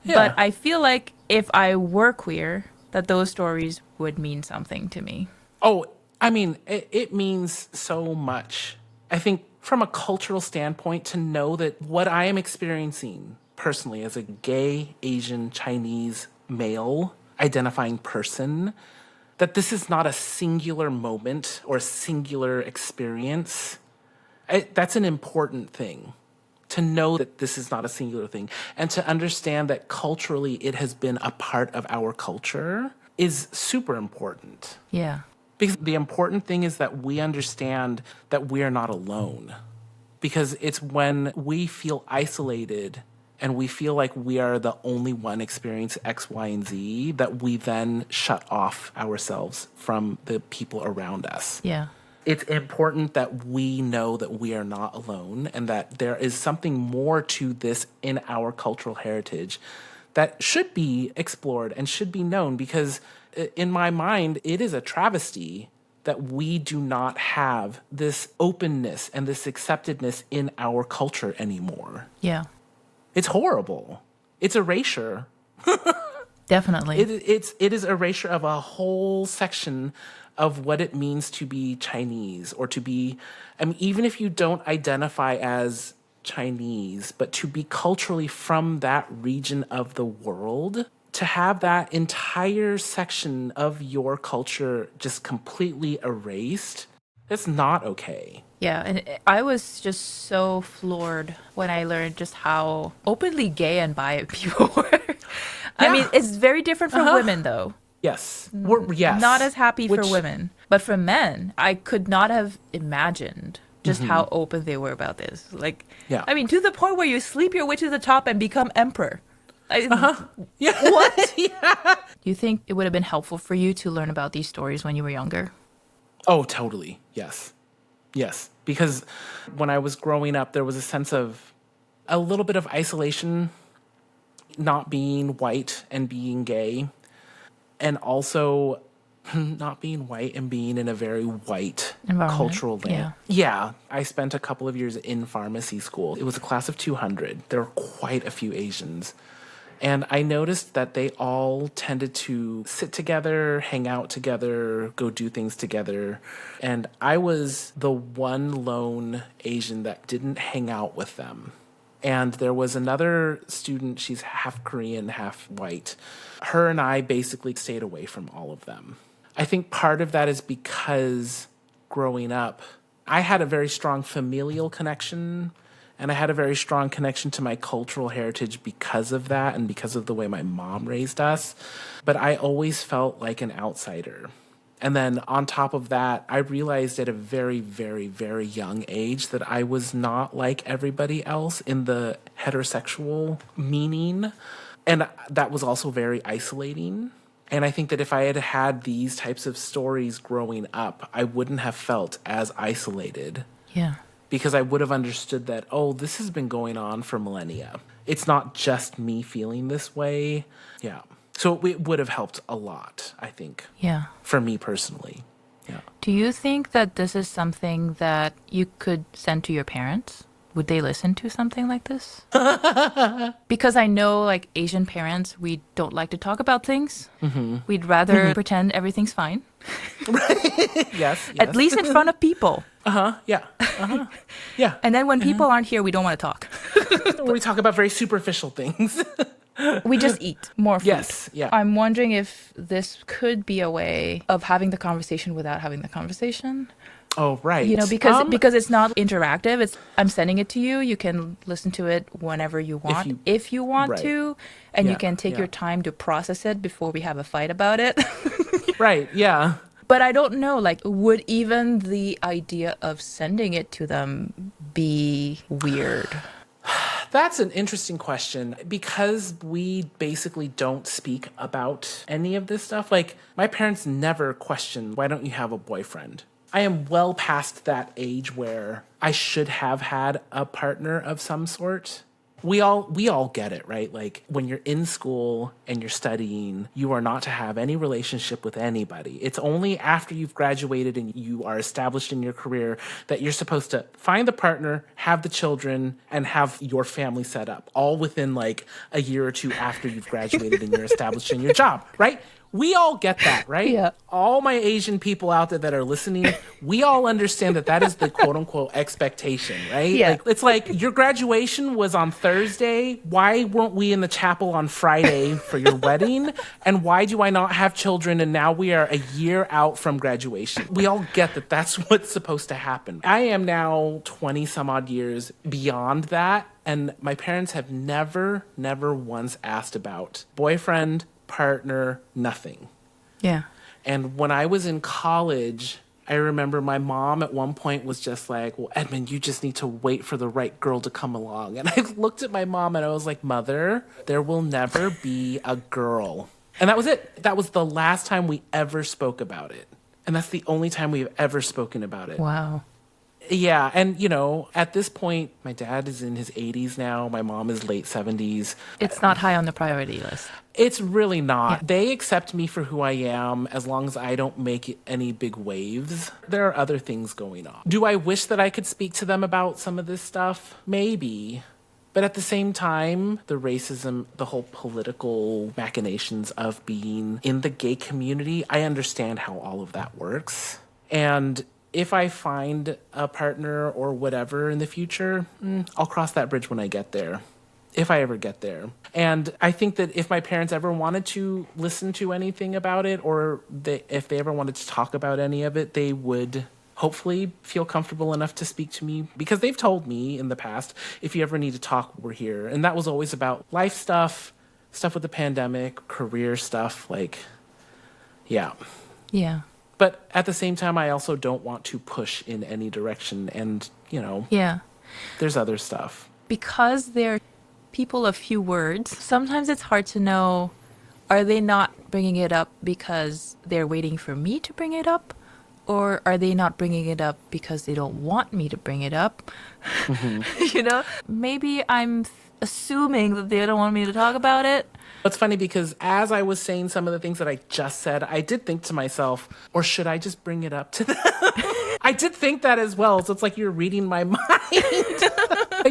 But I feel like if I were queer, that those stories would mean something to me. Oh, I mean, it means so much. I think from a cultural standpoint to know that what I am experiencing personally as a gay, Asian, Chinese, male identifying person, that this is not a singular moment or a singular experience. That's an important thing, to know that this is not a singular thing, and to understand that culturally it has been a part of our culture is super important. Yeah. Because the important thing is that we understand that we are not alone. Because it's when we feel isolated and we feel like we are the only one experiencing X, Y, and Z that we then shut off ourselves from the people around us. Yeah. It's important that we know that we are not alone and that there is something more to this in our cultural heritage that should be explored and should be known, because in my mind, it is a travesty that we do not have this openness and this acceptedness in our culture anymore. Yeah. It's horrible. It's erasure. Definitely. It is erasure of a whole section of what it means to be Chinese, or to be, I mean, even if you don't identify as Chinese, but to be culturally from that region of the world, to have that entire section of your culture just completely erased, it's not okay. Yeah, and I was just so floored when I learned just how openly gay and bi people were. I mean, it's very different from women, though. Yes. Yes. Not as happy for women. But for men, I could not have imagined just how open they were about this. Like, Yeah. I mean, to the point where you sleep your way to the top and become emperor. Yeah. What? Yeah. Do you think it would have been helpful for you to learn about these stories when you were younger? Oh, totally. Yes. Yes. Because when I was growing up, there was a sense of a little bit of isolation, not being white and being gay, and also not being white and being in a very white cultural land. Yeah. I spent a couple of years in pharmacy school. It was a class of 200. There were quite a few Asians. And I noticed that they all tended to sit together, hang out together, go do things together. And I was the one lone Asian that didn't hang out with them. And there was another student, she's half Korean, half white. Her and I basically stayed away from all of them. I think part of that is because growing up, I had a very strong familial connection, and I had a very strong connection to my cultural heritage because of that and because of the way my mom raised us. But I always felt like an outsider. And then on top of that, I realized at a very, very, very young age that I was not like everybody else in the heterosexual meaning. And that was also very isolating. And I think that if I had had these types of stories growing up, I wouldn't have felt as isolated. Yeah. Because I would have understood that, oh, this has been going on for millennia. It's not just me feeling this way. Yeah. So it would have helped a lot, I think. Yeah. For me personally. Yeah. Do you think that this is something that you could send to your parents? Would they listen to something like this? Because I know, like, Asian parents, we don't like to talk about things. Mm-hmm. We'd rather pretend everything's fine. Yes. At least in front of people. Yeah. Yeah. And then when people aren't here, we don't want to talk. We talk about very superficial things. We just eat more food. Yes. Yeah. I'm wondering if this could be a way of having the conversation without having the conversation. Oh, right. You know, because it's not interactive. It's I'm sending it to you. You can listen to it whenever you want, if you want to, and you can take your time to process it before we have a fight about it. Right. Yeah. But I don't know, like, would even the idea of sending it to them be weird? That's an interesting question, because we basically don't speak about any of this stuff. Like, my parents never questioned, why don't you have a boyfriend? I am well past that age where I should have had a partner of some sort. We all get it, right? Like, when you're in school and you're studying, you are not to have any relationship with anybody. It's only after you've graduated and you are established in your career that you're supposed to find the partner, have the children, and have your family set up, all within like a year or two after you've graduated and you're established in your job, right? We all get that, right? Yeah. All my Asian people out there that are listening, we all understand that that is the quote unquote expectation, right? Yeah. Like, it's like your graduation was on Thursday. Why weren't we in the chapel on Friday for your wedding? And why do I not have children? And now we are a year out from graduation. We all get that that's what's supposed to happen. I am now 20 some odd years beyond that. And my parents have never once asked about boyfriend, partner, nothing. Yeah. And when I was in college, I remember my mom at one point was just like, well, Edmond, you just need to wait for the right girl to come along. And I looked at my mom and I was like, Mother, there will never be a girl. And that was it. That was the last time we ever spoke about it. And that's the only time we've ever spoken about it. Wow. Yeah. And, you know, at this point, my dad is in his 80s now. My mom is late 70s. It's not high on the priority list. It's really not. Yeah. They accept me for who I am as long as I don't make any big waves. There are other things going on. Do I wish that I could speak to them about some of this stuff? Maybe. But at the same time, the racism, the whole political machinations of being in the gay community, I understand how all of that works. And if I find a partner or whatever in the future, I'll cross that bridge when I get there. If I ever get there. And I think that if my parents ever wanted to listen to anything about it, or if they ever wanted to talk about any of it, they would hopefully feel comfortable enough to speak to me, because they've told me in the past, if you ever need to talk, we're here. And that was always about life stuff with the pandemic, career stuff, like, yeah. Yeah. But at the same time, I also don't want to push in any direction. And, you know, Yeah. there's other stuff. Because they're people of few words, sometimes it's hard to know, are they not bringing it up because they're waiting for me to bring it up? Or are they not bringing it up because they don't want me to bring it up? You know, maybe I'm assuming that they don't want me to talk about it. It's funny because as I was saying some of the things that I just said, I did think to myself, or should I just bring it up to them? I did think that as well. So it's like you're reading my mind.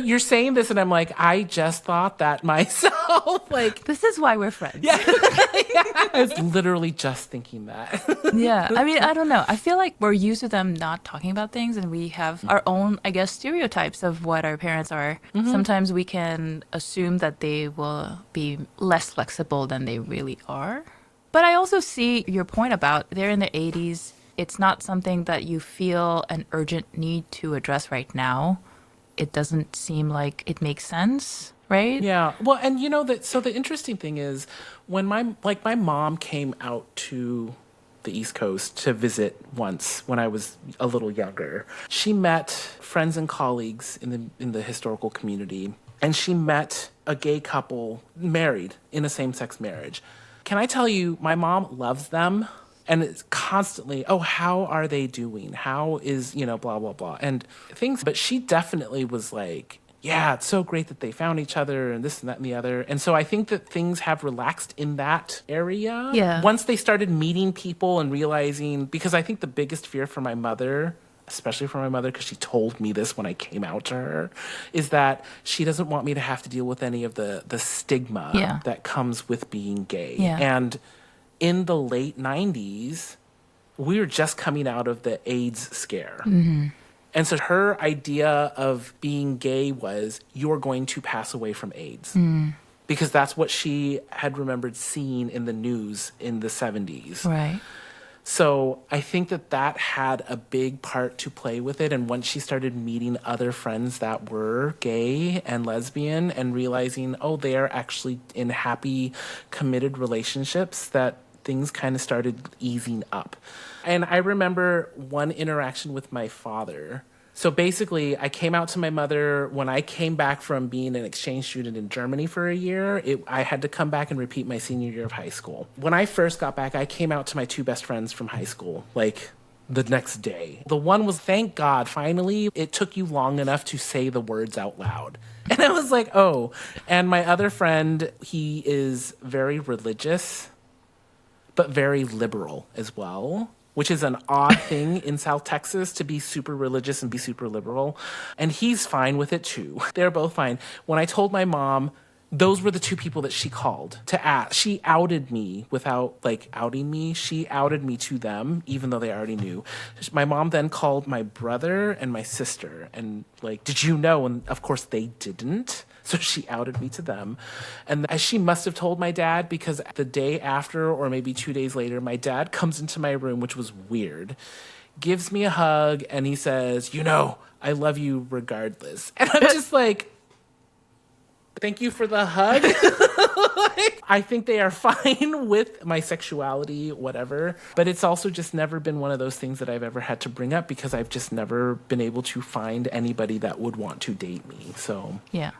You're saying this and I'm like, I just thought that myself. Like, This is why we're friends. yeah. I was literally just thinking that. Yeah. I mean, I don't know. I feel like we're used to them not talking about things, and we have our own, I guess, stereotypes of what our parents are. Sometimes we can assume that they will be less flexible than they really are. But I also see your point about they're in their 80s. It's not something that you feel an urgent need to address right now. It doesn't seem like it makes sense, right? Yeah. Well, and you know that. So the interesting thing is, when my mom came out to the East Coast to visit once when I was a little younger, she met friends and colleagues in the historical community, and she met a gay couple married in a same-sex marriage. Can I tell you, my mom loves them. And it's constantly, oh, how are they doing? How is, you know, blah, blah, blah. And things, but she definitely was like, yeah, it's so great that they found each other and this and that and the other. And so I think that things have relaxed in that area. Yeah. Once they started meeting people and realizing, because I think the biggest fear for my mother, especially for my mother, because she told me this when I came out to her, is that she doesn't want me to have to deal with any of the stigma that comes with being gay. Yeah. And in the late 90s, we were just coming out of the AIDS scare. And so her idea of being gay was, you're going to pass away from AIDS. Because that's what she had remembered seeing in the news in the 70s. Right. So I think that had a big part to play with it. And once she started meeting other friends that were gay and lesbian and realizing, oh, they are actually in happy, committed relationships, that things kind of started easing up. And I remember one interaction with my father. So basically, I came out to my mother when I came back from being an exchange student in Germany for a year. I had to come back and repeat my senior year of high school. When I first got back, I came out to my two best friends from high school, like the next day. The one was, thank God, finally, it took you long enough to say the words out loud. And I was like, oh. And my other friend, he is very religious, but very liberal as well, which is an odd thing in South Texas, to be super religious and be super liberal. And he's fine with it too. They're both fine. When I told my mom, Those were the two people that she called to ask. She outed me without outing me. She outed me to them, even though they already knew. My mom then called my brother and my sister and did you know? And of course they didn't. So she outed me to them. And she must have told my dad, because the day after, or maybe 2 days later, my dad comes into my room, which was weird, gives me a hug, and he says, I love you regardless. And I'm just thank you for the hug. I think they are fine with my sexuality, whatever. But it's also just never been one of those things that I've ever had to bring up, because I've just never been able to find anybody that would want to date me. So yeah.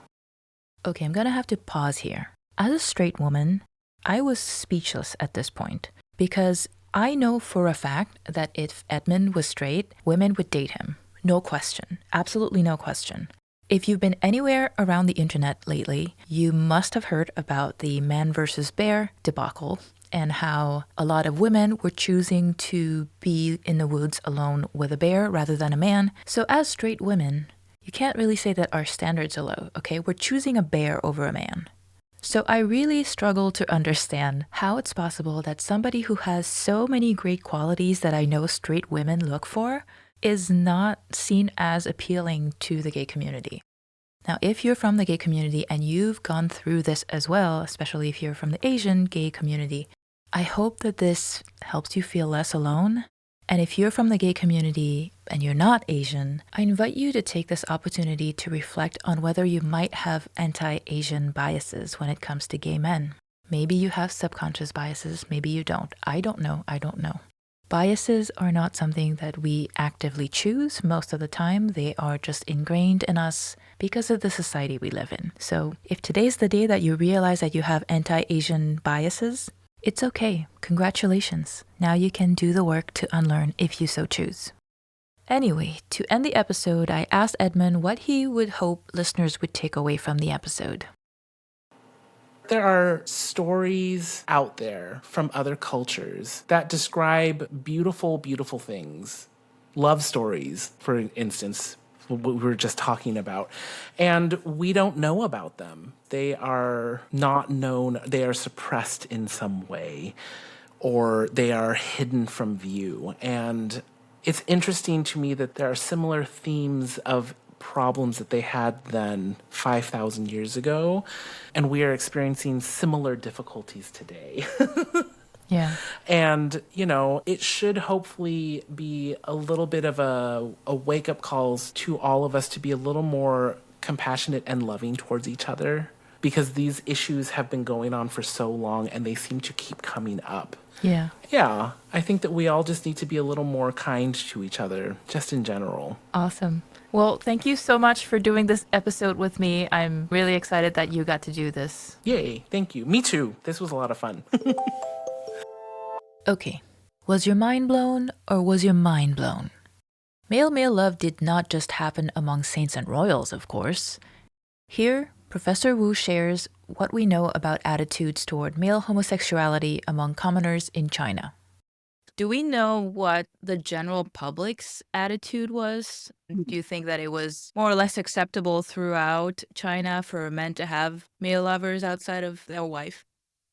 Okay, I'm gonna have to pause here. As a straight woman, I was speechless at this point, because I know for a fact that if Edmond was straight, women would date him. No question. Absolutely no question. If you've been anywhere around the internet lately, you must have heard about the man versus bear debacle, and how a lot of women were choosing to be in the woods alone with a bear rather than a man. So as straight women, you can't really say that our standards are low, okay? We're choosing a bear over a man. So I really struggle to understand how it's possible that somebody who has so many great qualities that I know straight women look for is not seen as appealing to the gay community. Now, if you're from the gay community and you've gone through this as well, especially if you're from the Asian gay community, I hope that this helps you feel less alone. And if you're from the gay community and you're not Asian, I invite you to take this opportunity to reflect on whether you might have anti-Asian biases when it comes to gay men. Maybe you have subconscious biases, maybe you don't. I don't know. Biases are not something that we actively choose most of the time. They are just ingrained in us because of the society we live in. So if today's the day that you realize that you have anti-Asian biases, it's okay. Congratulations. Now you can do the work to unlearn if you so choose. Anyway, to end the episode, I asked Edmond what he would hope listeners would take away from the episode. There are stories out there from other cultures that describe beautiful, beautiful things. Love stories, for instance, what we were just talking about. And we don't know about them. They are not known. They are suppressed in some way, or they are hidden from view. And it's interesting to me that there are similar themes of problems that they had then 5,000 years ago, and we are experiencing similar difficulties today. Yeah. And, it should hopefully be a little bit of a wake-up calls to all of us to be a little more compassionate and loving towards each other, because these issues have been going on for so long and they seem to keep coming up. Yeah. Yeah, I think that we all just need to be a little more kind to each other, just in general. Awesome. Well, thank you so much for doing this episode with me. I'm really excited that you got to do this. Yay, thank you. Me too. This was a lot of fun. Okay, was your mind blown or was your mind blown? Male-male love did not just happen among saints and royals, of course. Here, Professor Wu shares what we know about attitudes toward male homosexuality among commoners in China. Do we know what the general public's attitude was? Do you think that it was more or less acceptable throughout China for men to have male lovers outside of their wife?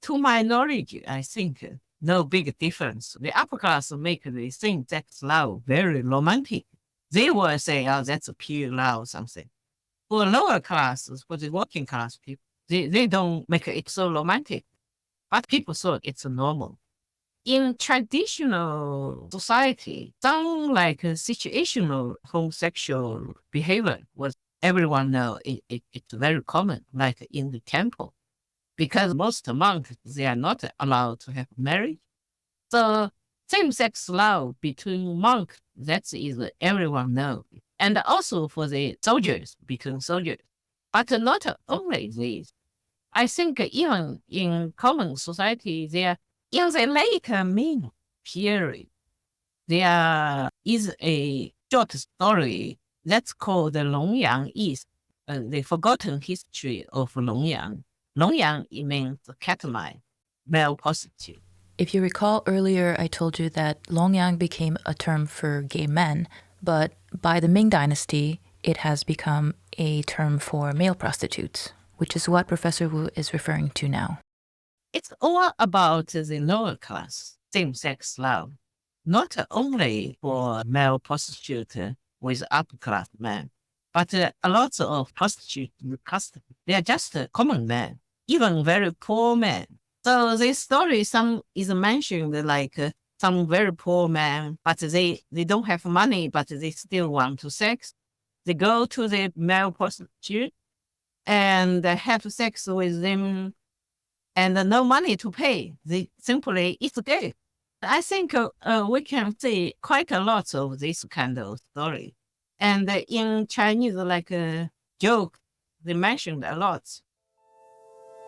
To my knowledge, I think no big difference. The upper class make the same-sex love very romantic. They will say, oh, that's a pure love or something. For lower classes, for the working class people, they don't make it so romantic. But people thought it's normal. In traditional society, some situational homosexual behavior was everyone know it's very common, like in the temple. Because most monks, they are not allowed to have marriage. So same-sex love between monks, that is everyone know. And also for the soldiers, between soldiers. But not only these. I think even in common society, in the late Ming period, there is a short story that's called the Longyang East, the forgotten history of Longyang. Longyang, it means Catalan, male prostitute. If you recall earlier, I told you that Longyang became a term for gay men, but by the Ming Dynasty, it has become a term for male prostitutes. which is what Professor Wu is referring to now. It's all about the lower class, same-sex love, not only for male prostitute with upper class men, but a lot of prostitute customers, they are just common men, even very poor men. So this story, some is mentioned like some very poor men, but they don't have money, but they still want to sex. They go to the male prostitute and have sex with them and no money to pay. They simply, it's gay. I think we can see quite a lot of this kind of story. And in Chinese, like a joke, they mentioned a lot.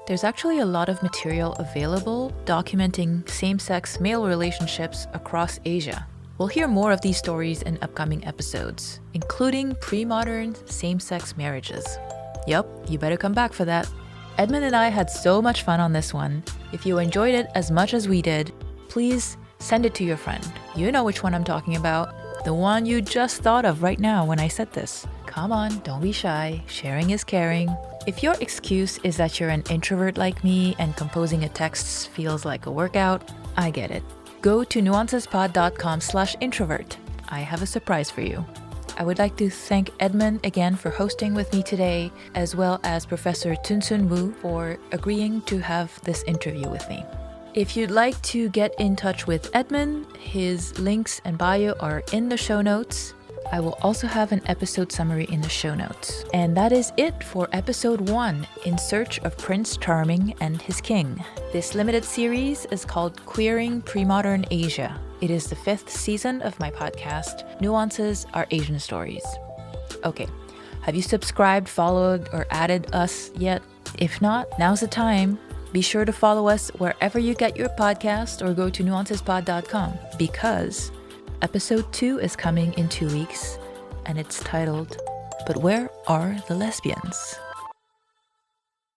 There's actually a lot of material available documenting same-sex male relationships across Asia. We'll hear more of these stories in upcoming episodes, including pre-modern same-sex marriages. Yup, you better come back for that. Edmond and I had so much fun on this one. If you enjoyed it as much as we did, please send it to your friend. You know which one I'm talking about. The one you just thought of right now when I said this. Come on, don't be shy. Sharing is caring. If your excuse is that you're an introvert like me and composing a text feels like a workout, I get it. Go to nuancespod.com/introvert. I have a surprise for you. I would like to thank Edmond again for hosting with me today, as well as Professor Tunsun Wu for agreeing to have this interview with me. If you'd like to get in touch with Edmond, his links and bio are in the show notes. I will also have an episode summary in the show notes. And that is it for episode 1, In Search of Prince Charming and His King. This limited series is called Queering Premodern Asia. It is the 5th season of my podcast, Nuances Are Asian Stories. Okay, have you subscribed, followed, or added us yet? If not, now's the time. Be sure to follow us wherever you get your podcast or go to nuancespod.com because episode 2 is coming in 2 weeks and it's titled, But Where Are the Lesbians?